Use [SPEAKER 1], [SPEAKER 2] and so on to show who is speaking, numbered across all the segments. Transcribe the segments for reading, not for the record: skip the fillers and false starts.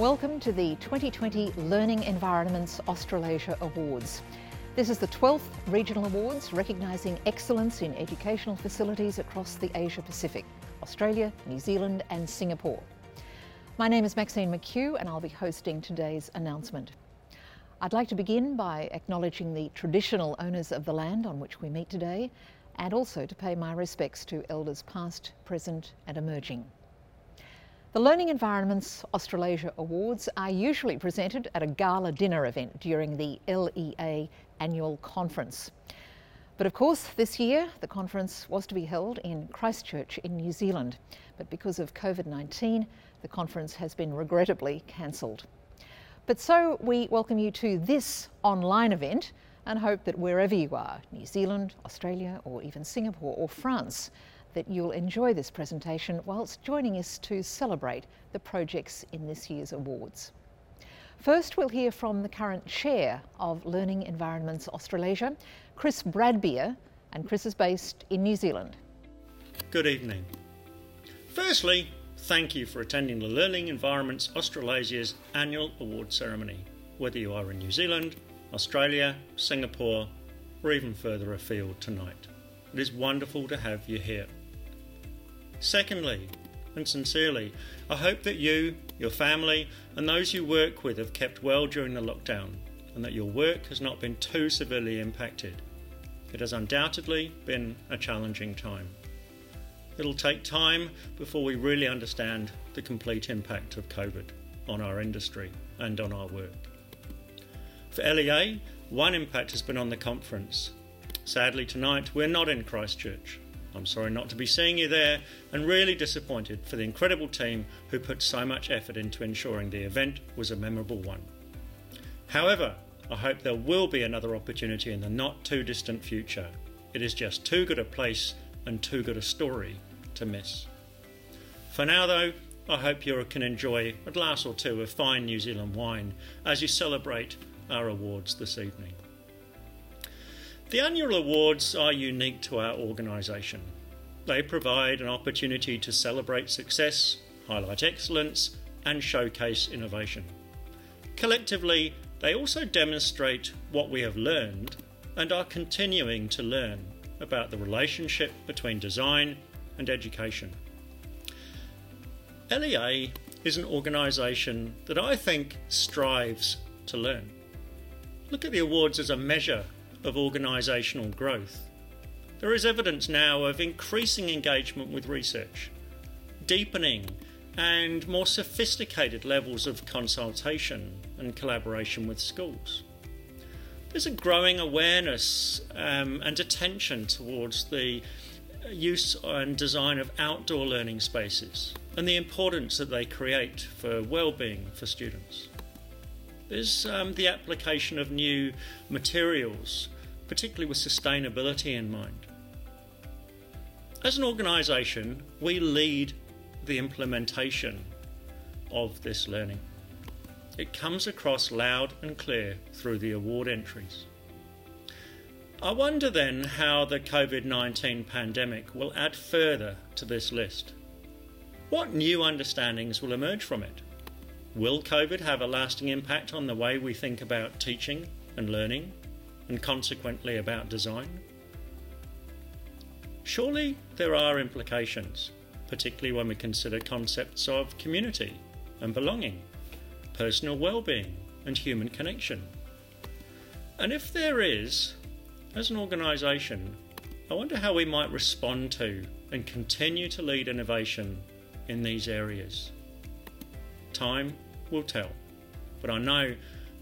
[SPEAKER 1] Welcome to the 2020 Learning Environments Australasia Awards. This is the 12th Regional Awards recognising excellence in educational facilities across the Asia Pacific, Australia, New Zealand and Singapore. My name is Maxine McHugh and I'll be hosting today's announcement. I'd like to begin by acknowledging the traditional owners of the land on which we meet today, and also to pay my respects to elders past, present and emerging. The Learning Environments Australasia Awards are usually presented at a gala dinner event during the LEA Annual Conference. But of course, this year the conference was to be held in Christchurch in New Zealand, but because of COVID-19, the conference has been regrettably cancelled. But so we welcome you to this online event and hope that wherever you are, New Zealand, Australia or even Singapore or France, that you'll enjoy this presentation whilst joining us to celebrate the projects in this year's awards. First, we'll hear from the current chair of Learning Environments Australasia, Chris Bradbeer, and Chris is based in New Zealand.
[SPEAKER 2] Good evening. Firstly, thank you for attending the Learning Environments Australasia's annual award ceremony, whether you are in New Zealand, Australia, Singapore, or even further afield tonight. It is wonderful to have you here. Secondly, and sincerely, I hope that you, your family, and those you work with have kept well during the lockdown, and that your work has not been too severely impacted. It has undoubtedly been a challenging time. It'll take time before we really understand the complete impact of COVID on our industry and on our work. For LEA, one impact has been on the conference. Sadly tonight we're not in Christchurch. I'm sorry not to be seeing you there and really disappointed for the incredible team who put so much effort into ensuring the event was a memorable one. However, I hope there will be another opportunity in the not too distant future. It is just too good a place and too good a story to miss. For now though, I hope you can enjoy a glass or two of fine New Zealand wine as you celebrate our awards this evening. The annual awards are unique to our organisation. They provide an opportunity to celebrate success, highlight excellence and showcase innovation. Collectively, they also demonstrate what we have learned and are continuing to learn about the relationship between design and education. LEA is an organisation that I think strives to learn. Look at the awards as a measure of organisational growth. There is evidence now of increasing engagement with research, deepening and more sophisticated levels of consultation and collaboration with schools. There's a growing awareness and attention towards the use and design of outdoor learning spaces and the importance that they create for well-being for students. There's the application of new materials, particularly with sustainability in mind. As an organisation, we lead the implementation of this learning. It comes across loud and clear through the award entries. I wonder then how the COVID-19 pandemic will add further to this list. What new understandings will emerge from it? Will COVID have a lasting impact on the way we think about teaching and learning, and consequently about design? Surely there are implications, particularly when we consider concepts of community and belonging, personal well-being and human connection. And if there is, as an organisation, I wonder how we might respond to and continue to lead innovation in these areas. Time will tell, but I know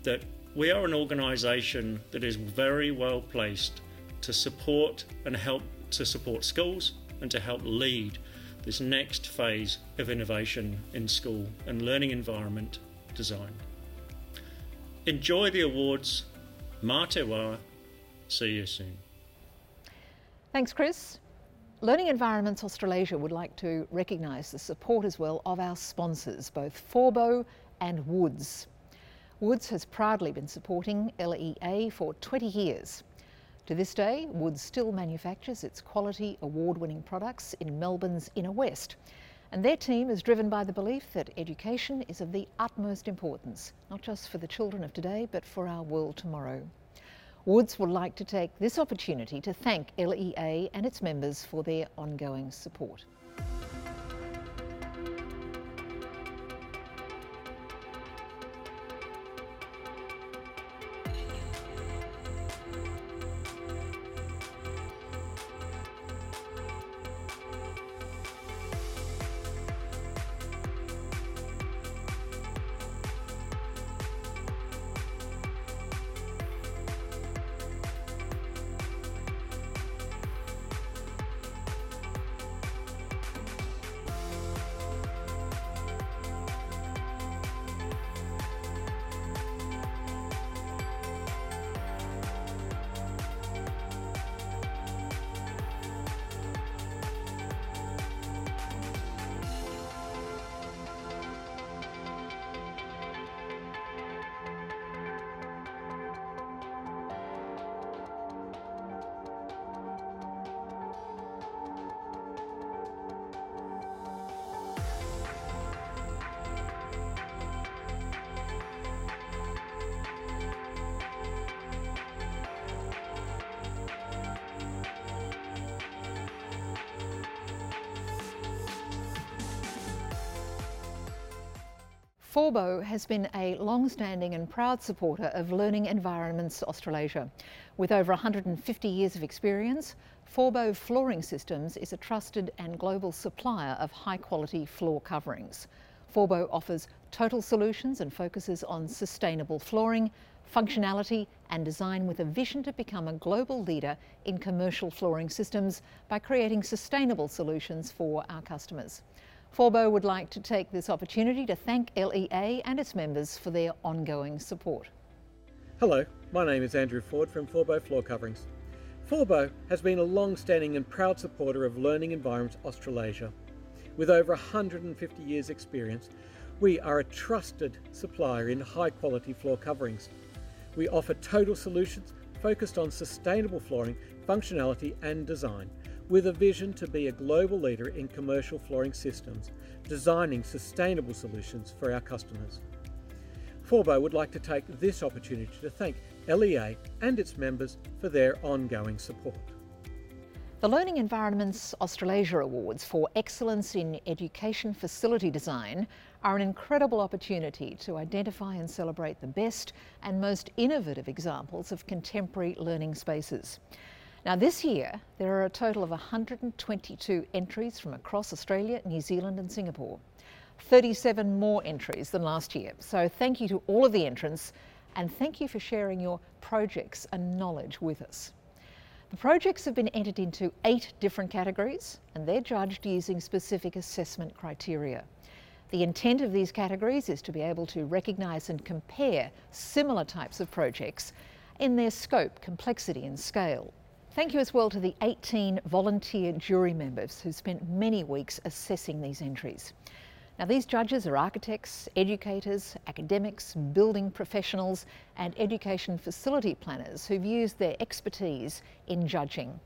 [SPEAKER 2] that we are an organisation that is very well placed to support and help to support schools and to help lead this next phase of innovation in school and learning environment design. Enjoy the awards. Mā te wā. See you soon.
[SPEAKER 1] Thanks, Chris. Learning Environments Australasia would like to recognise the support as well of our sponsors, both Forbo and Woods. Woods has proudly been supporting LEA for 20 years. To this day, Woods still manufactures its quality award-winning products in Melbourne's Inner West And their team is driven by the belief that education is of the utmost importance, not just for the children of today, but for our world tomorrow. Woods would like to take this opportunity to thank LEA and its members for their ongoing support. Forbo has been a long-standing and proud supporter of Learning Environments Australasia. With over 150 years of experience, Forbo Flooring Systems is a trusted and global supplier of high-quality floor coverings. Forbo offers total solutions and focuses on sustainable flooring, functionality and design, with a vision to become a global leader in commercial flooring systems by creating sustainable solutions for our customers. Forbo would like to take this opportunity to thank LEA and its members for their ongoing support.
[SPEAKER 3] Hello, my name is Andrew Ford from Forbo Floor Coverings. Forbo has been a long-standing and proud supporter of Learning Environments Australasia. With over 150 years experience, we are a trusted supplier in high-quality floor coverings. We offer total solutions focused on sustainable flooring, functionality and design, with a vision to be a global leader in commercial flooring systems, designing sustainable solutions for our customers. Forbo would like to take this opportunity to thank LEA and its members for their ongoing support.
[SPEAKER 1] The Learning Environments Australasia Awards for Excellence in Education Facility Design are an incredible opportunity to identify and celebrate the best and most innovative examples of contemporary learning spaces. Now this year, there are a total of 122 entries from across Australia, New Zealand and Singapore. 37 more entries than last year. So thank you to all of the entrants and thank you for sharing your projects and knowledge with us. The projects have been entered into 8 different categories and they're judged using specific assessment criteria. The intent of these categories is to be able to recognise and compare similar types of projects in their scope, complexity and scale. Thank you as well to the 18 volunteer jury members who spent many weeks assessing these entries. Now these judges are architects, educators, academics, building professionals and education facility planners who've used their expertise in judging.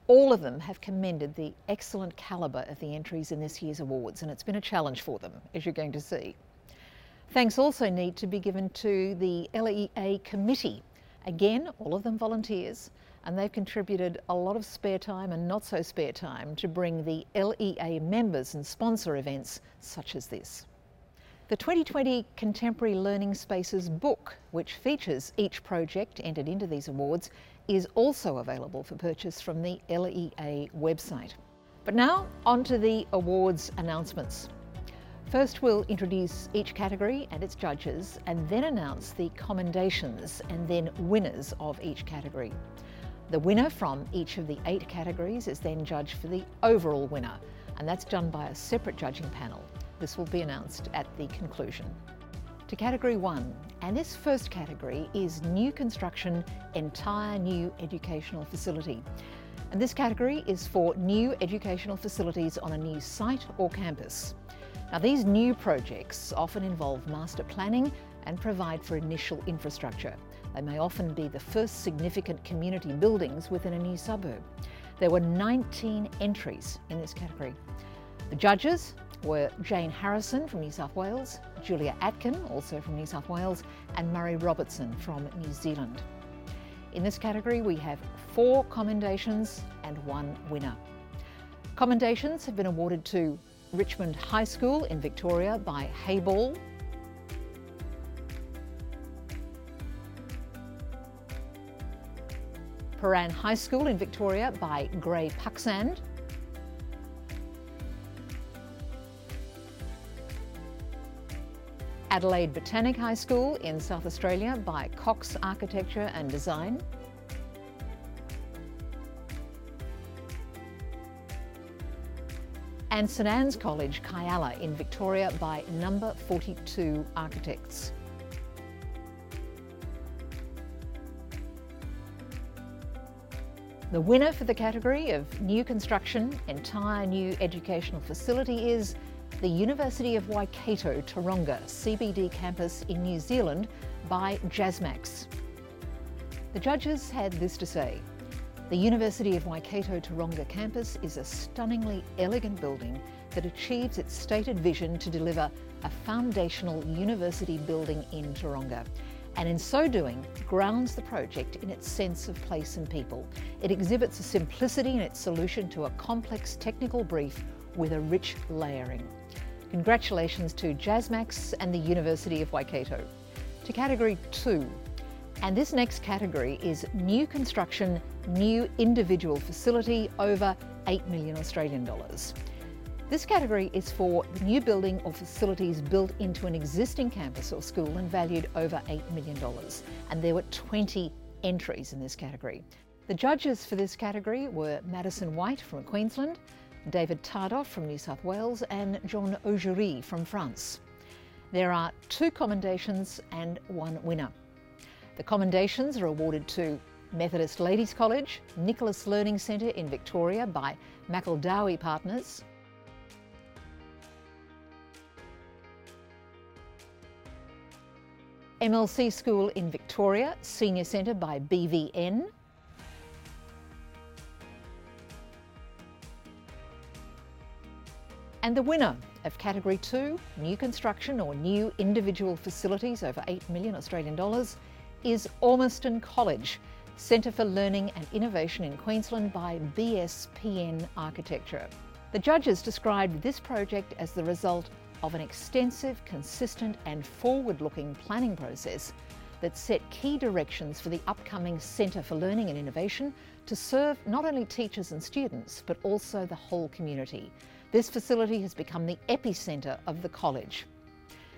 [SPEAKER 1] All of them have commended the excellent calibre of the entries in this year's awards, and it's been a challenge for them, as you're going to see. Thanks also need to be given to the LEA committee. Again, all of them volunteers, and they've contributed a lot of spare time and not so spare time to bring the LEA members and sponsor events such as this. The 2020 Contemporary Learning Spaces book, which features each project entered into these awards, is also available for purchase from the LEA website. But now on to the awards announcements. First we'll introduce each category and its judges and then announce the commendations and then winners of each category. The winner from each of the 8 categories is then judged for the overall winner, and that's done by a separate judging panel. This will be announced at the conclusion. To category 1, and this first category is new construction, entire new educational facility. And this category is for new educational facilities on a new site or campus. Now these new projects often involve master planning and provide for initial infrastructure. They may often be the first significant community buildings within a new suburb. There were 19 entries in this category. The judges were Jane Harrison from New South Wales, Julia Atkin, also from New South Wales, and Murray Robertson from New Zealand. In this category we have 4 commendations and 1 winner. Commendations have been awarded to Richmond High School in Victoria by Hayball, Paran High School in Victoria by Gray Pucksand, Adelaide Botanic High School in South Australia by Cox Architecture and Design, and St Anne's College, Kyalla in Victoria by Number 42 Architects. The winner for the category of New Construction, Entire New Educational Facility is the University of Waikato Taronga CBD Campus in New Zealand by Jasmax. The judges had this to say: the University of Waikato Taronga campus is a stunningly elegant building that achieves its stated vision to deliver a foundational university building in Taronga, and in so doing grounds the project in its sense of place and people. It exhibits a simplicity in its solution to a complex technical brief with a rich layering. Congratulations to Jasmax and the University of Waikato. To category 2, and this next category is New Construction, New Individual Facility over 8 million Australian dollars. This category is for the new building or facilities built into an existing campus or school and valued over $8 million. And there were 20 entries in this category. The judges for this category were Madison White from Queensland, David Tardoff from New South Wales, and John Augerie from France. There are 2 commendations and 1 winner. The commendations are awarded to Methodist Ladies College, Nicholas Learning Centre in Victoria by McEldowie Partners, MLC School in Victoria, Senior Centre by BVN, and the winner of Category 2, New Construction or New Individual Facilities over 8 million Australian dollars, is Ormiston College, Centre for Learning and Innovation in Queensland by BSPN Architecture. The judges described this project as the result of an extensive, consistent and forward-looking planning process that set key directions for the upcoming Centre for Learning and Innovation to serve not only teachers and students, but also the whole community. This facility has become the epicentre of the college.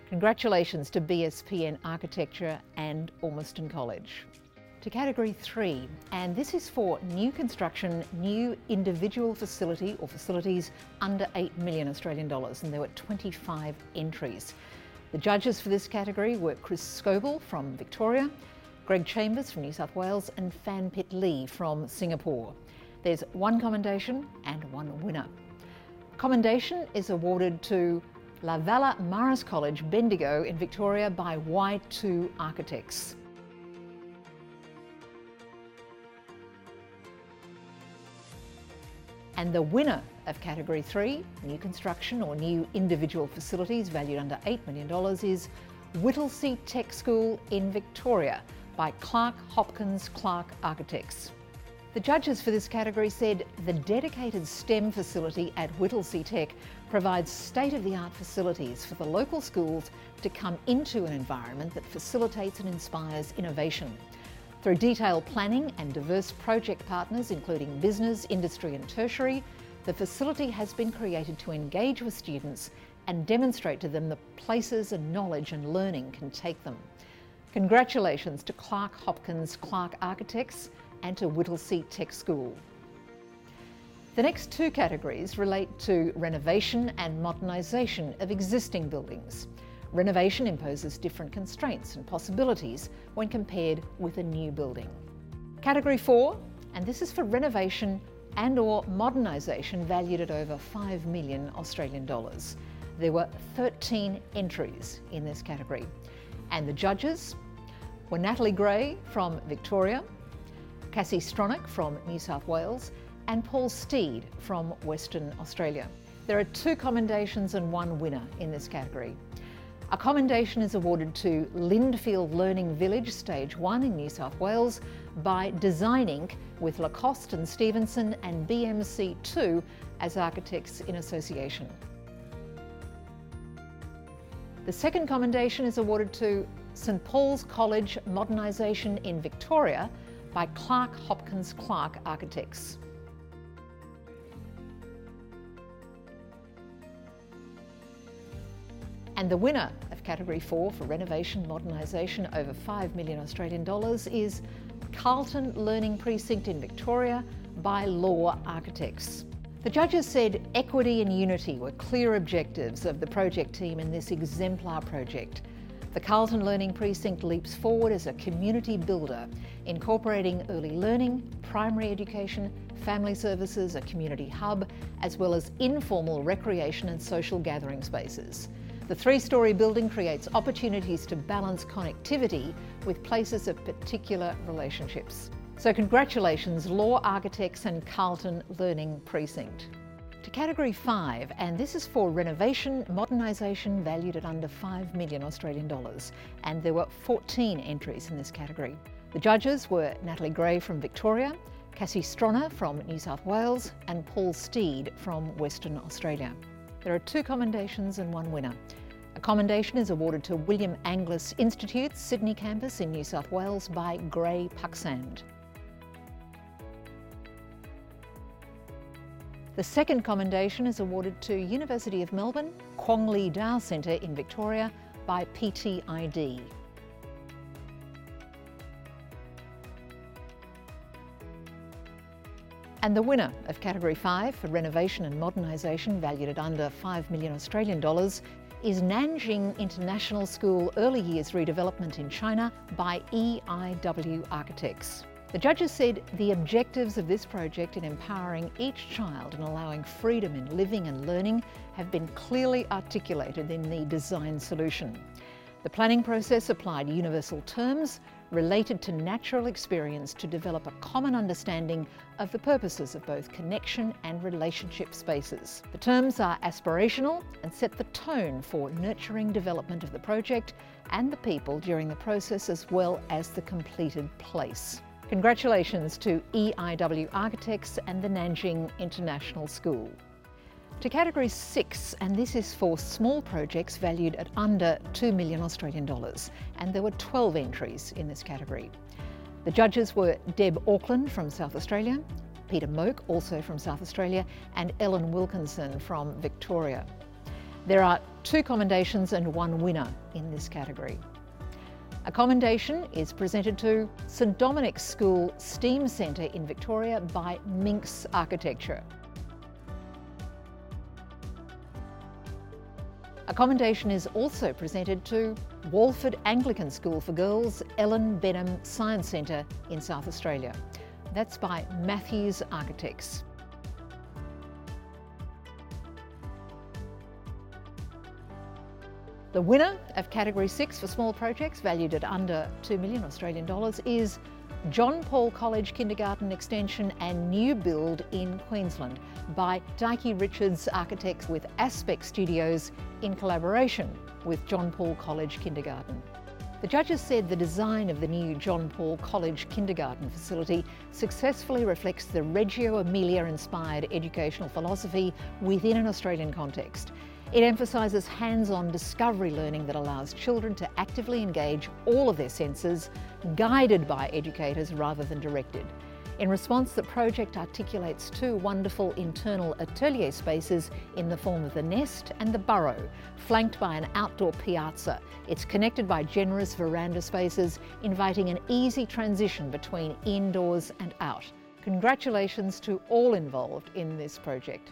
[SPEAKER 1] Congratulations to BSPN Architecture and Ormiston College. To Category 3, and this is for New Construction, New Individual Facility or facilities under 8 million Australian dollars, and there were 25 entries. The judges for this category were Chris Scoble from Victoria, Greg Chambers from New South Wales, and Phan Pit Lee from Singapore. There's 1 commendation and 1 winner. Commendation is awarded to La Valla Maris College, Bendigo in Victoria by Y2 Architects. And the winner of Category 3, New Construction or New Individual Facilities valued under $8 million is Whittlesea Tech School in Victoria by Clark Hopkins Clark Architects. The judges for this category said the dedicated STEM facility at Whittlesea Tech provides state-of-the-art facilities for the local schools to come into an environment that facilitates and inspires innovation. Through detailed planning and diverse project partners, including business, industry and tertiary, the facility has been created to engage with students and demonstrate to them the places and knowledge and learning can take them. Congratulations to Clark Hopkins Clark Architects and to Whittlesea Tech School. The next 2 categories relate to renovation and modernisation of existing buildings. Renovation imposes different constraints and possibilities when compared with a new building. Category 4, and this is for renovation and or modernisation valued at over 5 million Australian dollars. There were 13 entries in this category, and the judges were Natalie Gray from Victoria, Cassie Stronach from New South Wales, and Paul Steed from Western Australia. There are 2 commendations and 1 winner in this category. A commendation is awarded to Lindfield Learning Village Stage 1 in New South Wales by Design Inc. with Lacoste and Stevenson and BMC2 as architects in association. The second commendation is awarded to St Paul's College Modernisation in Victoria by Clark Hopkins Clark Architects. And the winner of Category 4 for renovation modernisation over 5 million Australian dollars is Carlton Learning Precinct in Victoria by LEA Architects. The judges said equity and unity were clear objectives of the project team in this exemplar project. The Carlton Learning Precinct leaps forward as a community builder, incorporating early learning, primary education, family services, a community hub, as well as informal recreation and social gathering spaces. The 3-storey building creates opportunities to balance connectivity with places of particular relationships. So congratulations, LEA Architects and Carlton Learning Precinct. To Category 5, and this is for renovation modernisation valued at under 5 million Australian dollars, and there were 14 entries in this category. The judges were Natalie Gray from Victoria, Cassie Stronner from New South Wales, and Paul Steed from Western Australia. There are 2 commendations and 1 winner. A commendation is awarded to William Angliss Institute's Sydney campus in New South Wales by Gray Pucksand. The second commendation is awarded to University of Melbourne, Kwong Lee Dow Centre in Victoria by PTID. And the winner of Category 5 for renovation and modernisation valued at under 5 million Australian dollars is Nanjing International School Early Years Redevelopment in China by EIW Architects. The judges said the objectives of this project in empowering each child and allowing freedom in living and learning have been clearly articulated in the design solution. The planning process applied universal terms related to natural experience to develop a common understanding of the purposes of both connection and relationship spaces. The terms are aspirational and set the tone for nurturing development of the project and the people during the process as well as the completed place. Congratulations to EIW Architects and the Nanjing International School. To Category 6, and this is for small projects valued at under 2 million Australian dollars, and there were 12 entries in this category. The judges were Deb Auckland from South Australia, Peter Moak, also from South Australia, and Ellen Wilkinson from Victoria. There are 2 commendations and 1 winner in this category. A commendation is presented to St Dominic's School STEAM Centre in Victoria by Minx Architecture. A commendation is also presented to Walford Anglican School for Girls Ellen Benham Science Centre in South Australia. That's by Matthews Architects. The winner of Category 6 for small projects valued at under 2 million Australian dollars is John Paul College Kindergarten Extension and New Build in Queensland by Dikey Richards Architects with Aspect Studios in collaboration with John Paul College Kindergarten. The judges said the design of the new John Paul College Kindergarten facility successfully reflects the Reggio Emilia-inspired educational philosophy within an Australian context. It emphasises hands-on discovery learning that allows children to actively engage all of their senses, guided by educators rather than directed. In response, the project articulates 2 wonderful internal atelier spaces in the form of the Nest and the Burrow, flanked by an outdoor piazza. It's connected by generous veranda spaces, inviting an easy transition between indoors and out. Congratulations to all involved in this project.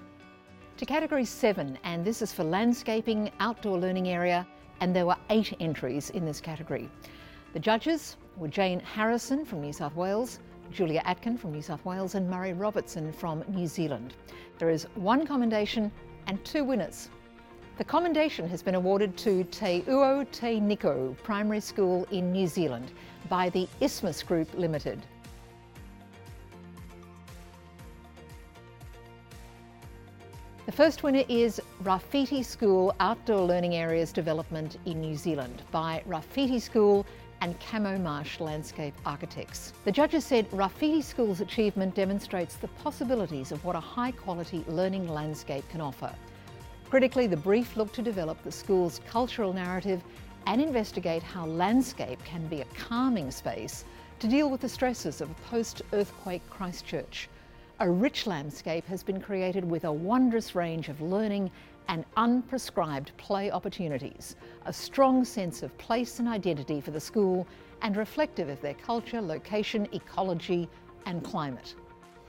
[SPEAKER 1] To Category 7, and this is for landscaping, outdoor learning area, and there were 8 entries in this category. The judges were Jane Harrison from New South Wales, Julia Atkin from New South Wales, and Murray Robertson from New Zealand. There is 1 commendation and 2 winners. The commendation has been awarded to Te Uo Te Niko Primary School in New Zealand by the Isthmus Group Limited. The The first winner is Rafiti School Outdoor Learning Areas Development in New Zealand by Rafiti School and Camo Marsh Landscape Architects. The judges said Rafiti School's achievement demonstrates the possibilities of what a high-quality learning landscape can offer. Critically, the brief looked to develop the school's cultural narrative and investigate how landscape can be a calming space to deal with the stresses of a post-earthquake Christchurch. A rich landscape has been created with a wondrous range of learning and unprescribed play opportunities, a strong sense of place and identity for the school and reflective of their culture, location, ecology and climate.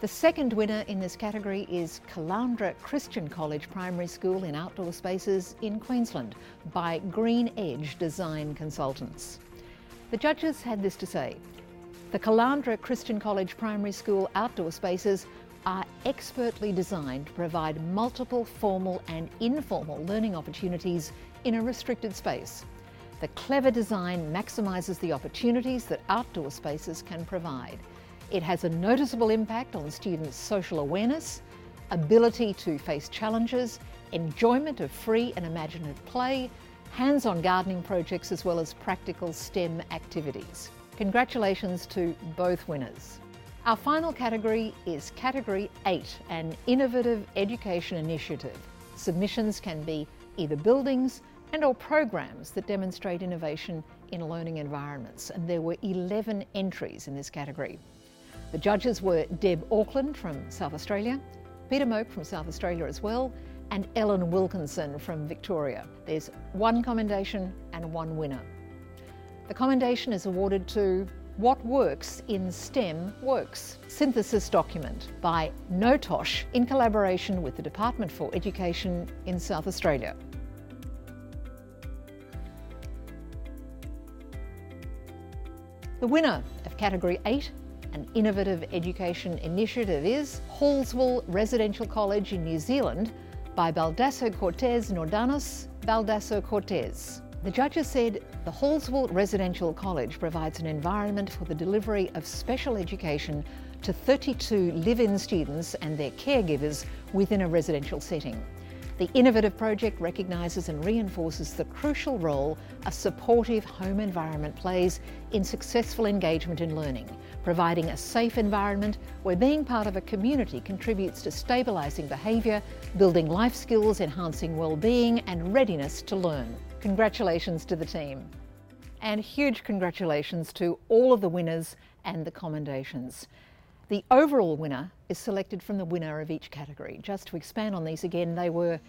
[SPEAKER 1] The second winner in this category is Caloundra Christian College Primary School in Outdoor Spaces in Queensland by Green Edge Design Consultants. The judges had this to say: the Caloundra Christian College Primary School outdoor spaces are expertly designed to provide multiple formal and informal learning opportunities in a restricted space. The clever design maximises the opportunities that outdoor spaces can provide. It has a noticeable impact on students' social awareness, ability to face challenges, enjoyment of free and imaginative play, hands-on gardening projects as well as practical STEM activities. Congratulations to both winners. Our final category is Category 8, an innovative education initiative. Submissions can be either buildings and/or programs that demonstrate innovation in learning environments, and there were 11 entries in this category. The judges were Deb Auckland from South Australia, Peter Moak from South Australia as well, and Ellen Wilkinson from Victoria. There's one commendation and one winner. The commendation is awarded to What Works in STEM Works synthesis document by Notosh in collaboration with the Department for Education in South Australia. The winner of Category 8, an innovative education initiative, is Hallsville Residential College in New Zealand by Baldasso Cortez Nordanos Baldasso Cortez. The judges said the Hallsville Residential College provides an environment for the delivery of special education to 32 live-in students and their caregivers within a residential setting. The innovative project recognises and reinforces the crucial role a supportive home environment plays in successful engagement in learning, providing a safe environment where being part of a community contributes to stabilising behaviour, building life skills, enhancing well-being and readiness to learn. Congratulations to the team. And huge congratulations to all of the winners and the commendations. The overall winner is selected from the winner of each category. Just to expand on these again, they were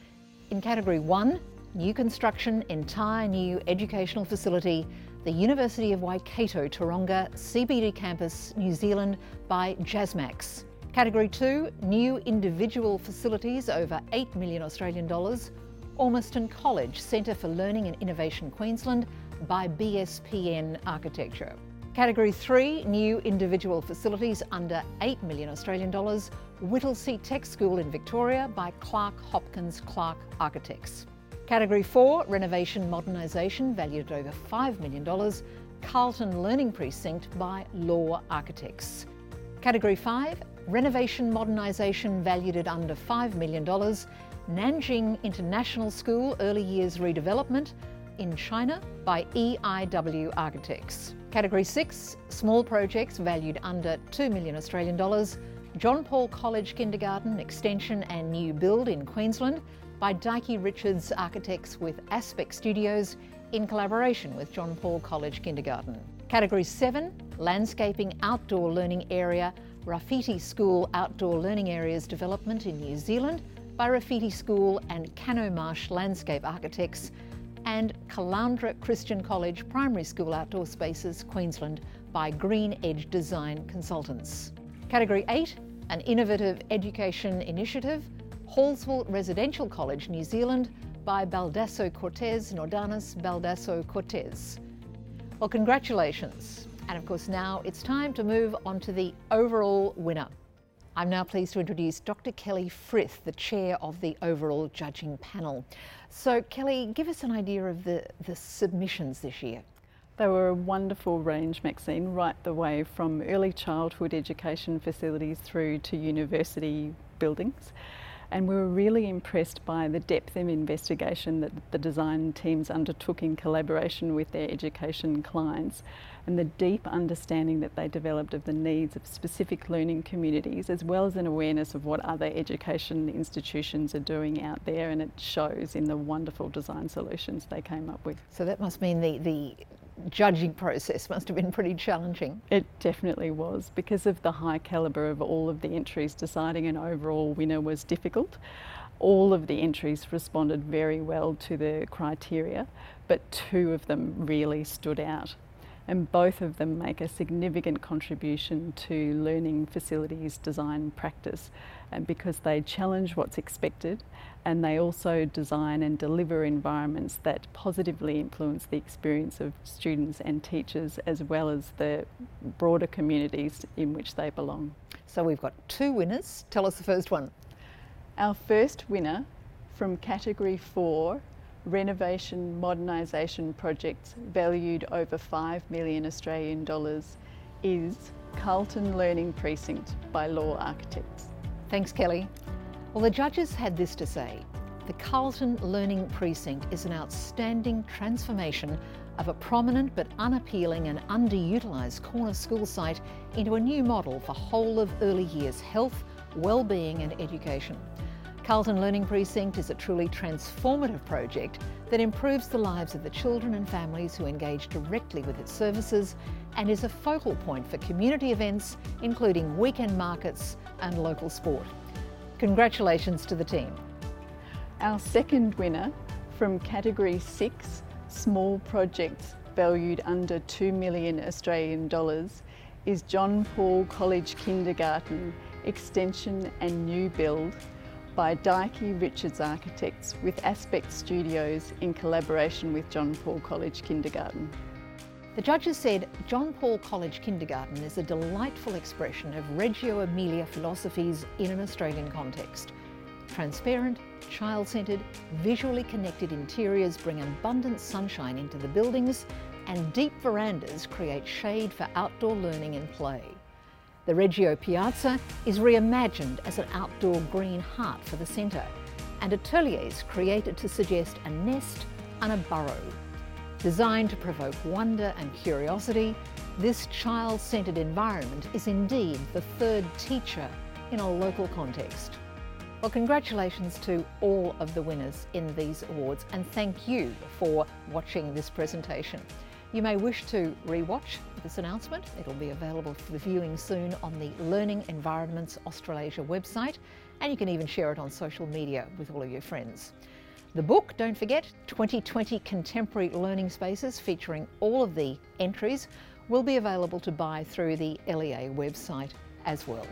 [SPEAKER 1] in Category 1, New Construction, Entire New Educational Facility, the University of Waikato, Taronga, CBD Campus, New Zealand by Jasmax. Category 2, New Individual Facilities over 8 million Australian dollars, Ormiston College, Centre for Learning and Innovation Queensland by BSPN Architecture. Category 3, New Individual Facilities under 8 million Australian dollars, Whittlesea Tech School in Victoria by Clark Hopkins Clark Architects. Category 4, Renovation Modernisation valued at over $5 million, Carlton Learning Precinct by Law Architects. Category 5, Renovation Modernisation valued at under $5 million, Nanjing International School Early Years Redevelopment in China by EIW Architects. Category 6, Small Projects valued under 2 million Australian dollars, John Paul College Kindergarten Extension and New Build in Queensland by Dikey Richards Architects with Aspect Studios in collaboration with John Paul College Kindergarten. Category 7, Landscaping Outdoor Learning Area, Rafiti School Outdoor Learning Areas Development in New Zealand by Rafiti School and Camo Marsh Landscape Architects, and Caloundra Christian College Primary School Outdoor Spaces, Queensland by Green Edge Design Consultants. Category 8, an innovative education initiative, Hallsville Residential College, New Zealand by Baldasso Cortez Nordanos Baldasso Cortez. Well, congratulations. And of course now it's time to move on to the overall winner. I'm now pleased to introduce Dr. Kelly Frith, the chair of the overall judging panel. So Kelly, give us an idea of the submissions this year.
[SPEAKER 4] They were a wonderful range, Maxine, right the way from early childhood education facilities through to university buildings. And we were really impressed by the depth of investigation that the design teams undertook in collaboration with their education clients, and the deep understanding that they developed of the needs of specific learning communities, as well as an awareness of what other education institutions are doing out there, and it shows in the wonderful design solutions they came up with.
[SPEAKER 1] So that must mean the judging process must have been pretty challenging.
[SPEAKER 4] It definitely was. Because of the high calibre of all of the entries, deciding an overall winner was difficult. All of the entries responded very well to the criteria, but 2 of them really stood out. And both of them make a significant contribution to learning facilities design practice, and because they challenge what's expected, and they also design and deliver environments that positively influence the experience of students and teachers, as well as the broader communities in which they belong.
[SPEAKER 1] So we've got 2 winners. Tell us the first one.
[SPEAKER 4] Our first winner from category 4, renovation modernisation projects valued over $5 million Australian dollars, is Carlton Learning Precinct by LEA Architects.
[SPEAKER 1] Thanks, Kelly. Well, the judges had this to say. The Carlton Learning Precinct is an outstanding transformation of a prominent but unappealing and underutilised corner school site into a new model for whole of early years health, wellbeing and education. Carlton Learning Precinct is a truly transformative project that improves the lives of the children and families who engage directly with its services, and is a focal point for community events, including weekend markets and local sport. Congratulations to the team.
[SPEAKER 4] Our second winner from category 6, small projects valued under $2 million Australian dollars, is John Paul College Kindergarten Extension and New Build by Dykey Richards Architects with Aspect Studios in collaboration with John Paul College Kindergarten.
[SPEAKER 1] The judges said John Paul College Kindergarten is a delightful expression of Reggio Emilia philosophies in an Australian context. Transparent, child-centred, visually connected interiors bring abundant sunshine into the buildings, and deep verandas create shade for outdoor learning and play. The Reggio Piazza is reimagined as an outdoor green heart for the centre, and ateliers created to suggest a nest and a burrow. Designed to provoke wonder and curiosity, this child-centred environment is indeed the third teacher in a local context. Well, congratulations to all of the winners in these awards, and thank you for watching this presentation. You may wish to re-watch this announcement. It'll be available for viewing soon on the Learning Environments Australasia website, and you can even share it on social media with all of your friends. The book, don't forget, 2020 Contemporary Learning Spaces, featuring all of the entries, will be available to buy through the LEA website as well.